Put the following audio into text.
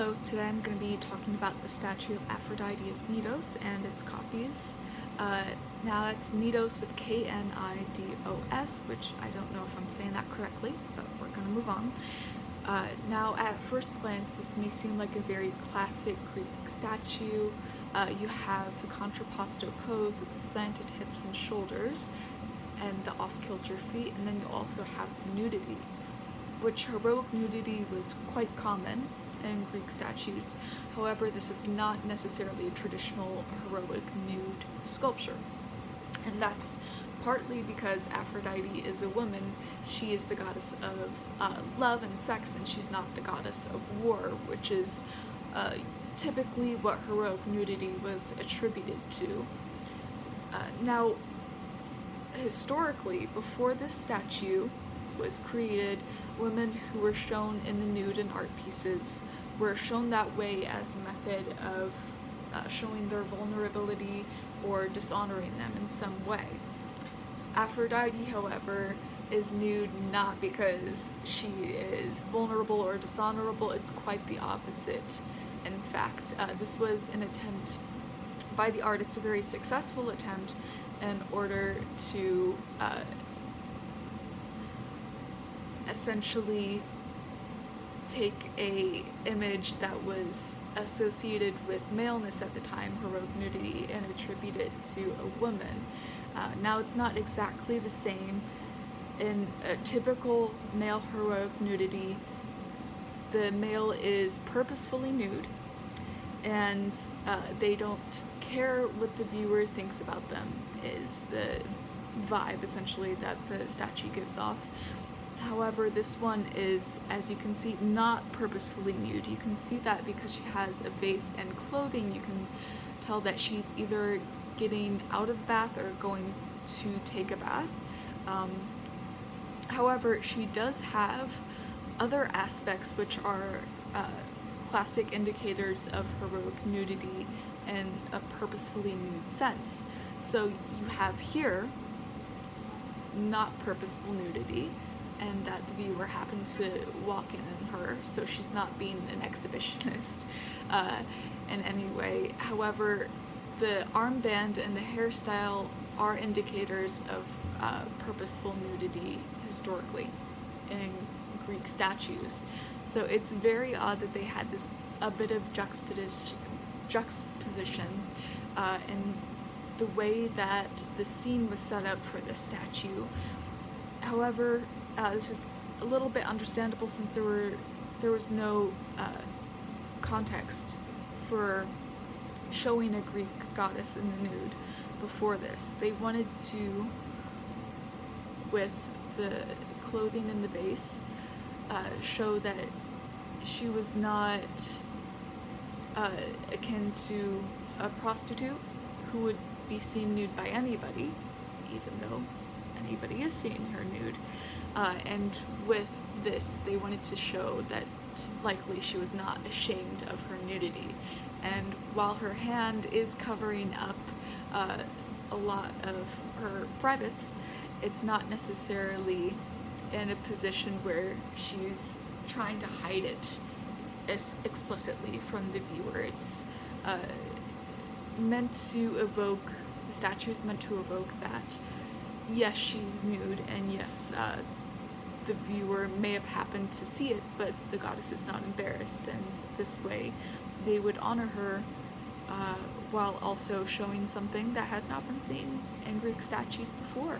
Hello, today I'm going to be talking about the statue of Aphrodite of Knidos and its copies. Now that's Knidos with Knidos, which I don't know if I'm saying that correctly, but we're going to move on. Now at first glance this may seem like a very classic Greek statue. You have the contrapposto pose with the slanted hips and shoulders and the off-kilter feet, and then you also have the nudity, which heroic nudity was quite common in Greek statues. However, this is not necessarily a traditional heroic nude sculpture. And that's partly because Aphrodite is a woman. She is the goddess of love and sex, and she's not the goddess of war, which is typically what heroic nudity was attributed to. Now, historically, before this statue was created, women who were shown in the nude in art pieces were shown that way as a method of showing their vulnerability or dishonoring them in some way. Aphrodite, however, is nude not because she is vulnerable or dishonorable. It's quite the opposite. In fact, this was an attempt by the artist, a very successful attempt, in order to essentially take a image that was associated with maleness at the time, heroic nudity, and attribute it to a woman. Now it's not exactly the same. In a typical male heroic nudity, the male is purposefully nude, and they don't care what the viewer thinks about them, is the vibe essentially that the statue gives off. However, this one is, as you can see, not purposefully nude. You can see that because she has a vase and clothing. You can tell that she's either getting out of bath or going to take a bath. However, she does have other aspects which are classic indicators of heroic nudity in a purposefully nude sense. So you have here not purposeful nudity, and that the viewer happens to walk in her, so she's not being an exhibitionist in any way. However, the armband and the hairstyle are indicators of purposeful nudity historically in Greek statues. So it's very odd that they had this a bit of juxtaposition in the way that the scene was set up for this statue. However, this is a little bit understandable since there was no context for showing a Greek goddess in the nude before this. They wanted to, with the clothing and the vase, show that she was not akin to a prostitute who would be seen nude by anybody, even though anybody is seeing her nude. And with this, they wanted to show that likely she was not ashamed of her nudity. And while her hand is covering up a lot of her privates, it's not necessarily in a position where she's trying to hide it explicitly from the viewer. It's meant to evoke, the statue is meant to evoke that, yes, she's nude, and yes, the viewer may have happened to see it, but the goddess is not embarrassed, and this way they would honor her while also showing something that had not been seen in Greek statues before.